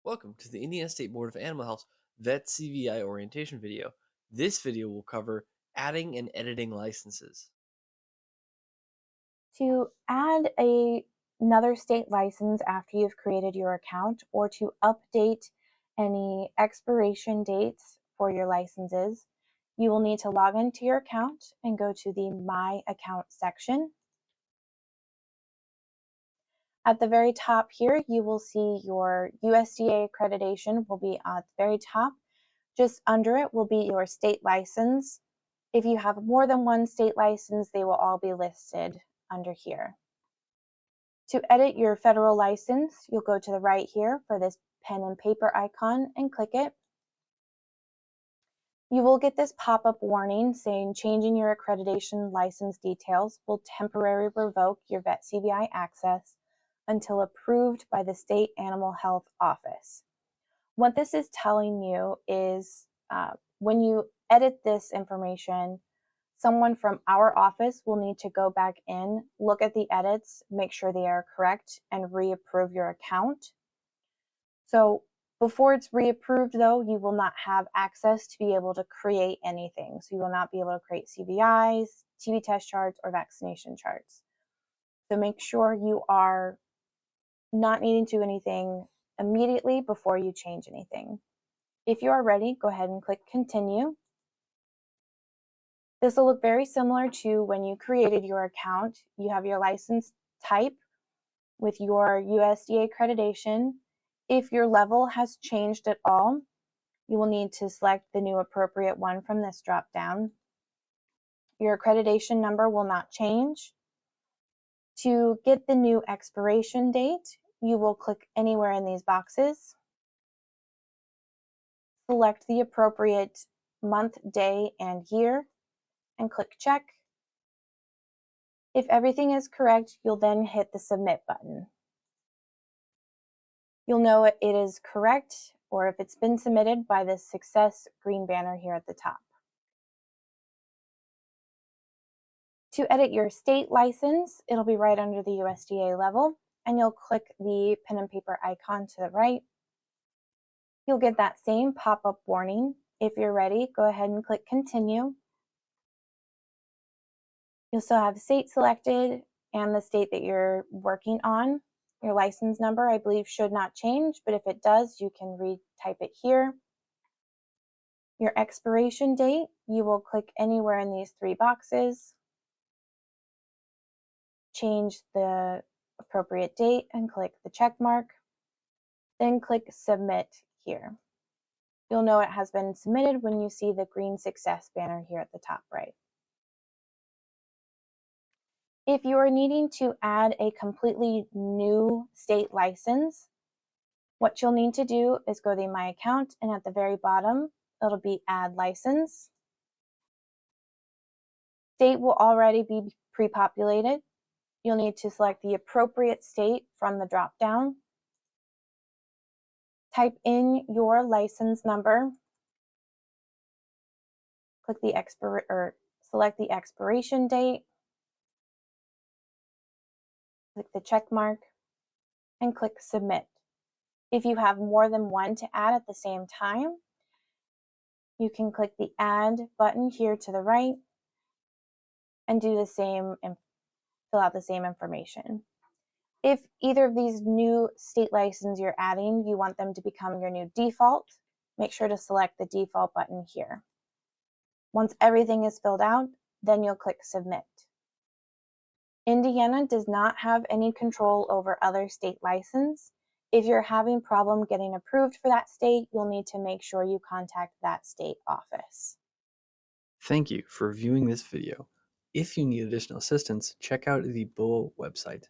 Welcome to the Indiana State Board of Animal Health VET-CVI orientation video. This video will cover adding and editing licenses. To add another state license after you've created your account, or to update any expiration dates for your licenses, you will need to log into your account and go to the My Account section. At the very top here, you will see your USDA accreditation will be at the very top. Just under it will be your state license. If you have more than one state license, they will all be listed under here. To edit your federal license, you'll go to the right here for this pen and paper icon and click it. You will get this pop-up warning saying changing your accreditation license details will temporarily revoke your VET-CVI access until approved by the State Animal Health Office. What this is telling you is when you edit this information, someone from our office will need to go back in, look at the edits, make sure they are correct, and reapprove your account. So before it's reapproved, though, you will not have access to be able to create anything. So you will not be able to create CVIs, TB test charts, or vaccination charts. So make sure you are not needing to do anything immediately before you change anything. If you are ready, go ahead and click Continue. This will look very similar to when you created your account. You have your license type with your USDA accreditation. If your level has changed at all, you will need to select the new appropriate one from this drop-down. Your accreditation number will not change. To get the new expiration date, you will click anywhere in these boxes. Select the appropriate month, day, and year, and click Check. If everything is correct, you'll then hit the Submit button. You'll know it is correct, or if it's been submitted, by the Success green banner here at the top. To edit your state license, it'll be right under the USDA level, and you'll click the pen and paper icon to the right. You'll get that same pop-up warning. If you're ready, go ahead and click Continue. You'll still have the state selected and the state that you're working on. Your license number, I believe, should not change, but if it does, you can retype it here. Your expiration date, you will click anywhere in these three boxes, change the appropriate date and click the check mark, then click Submit here. You'll know it has been submitted when you see the green Success banner here at the top right. If you are needing to add a completely new state license, what you'll need to do is go to My Account, and at the very bottom, it'll be Add License. State will already be pre-populated. You'll need to select the appropriate state from the drop-down. Type in your license number. Click the select the expiration date. Click the check mark and click Submit. If you have more than one to add at the same time, you can click the Add button here to the right and do the same and fill out the same information. If either of these new state licenses you're adding, you want them to become your new default, make sure to select the default button here. Once everything is filled out, then you'll click Submit. Indiana does not have any control over other state licenses. If you're having problem getting approved for that state, you'll need to make sure you contact that state office. Thank you for viewing this video. If you need additional assistance, check out the BOAH website.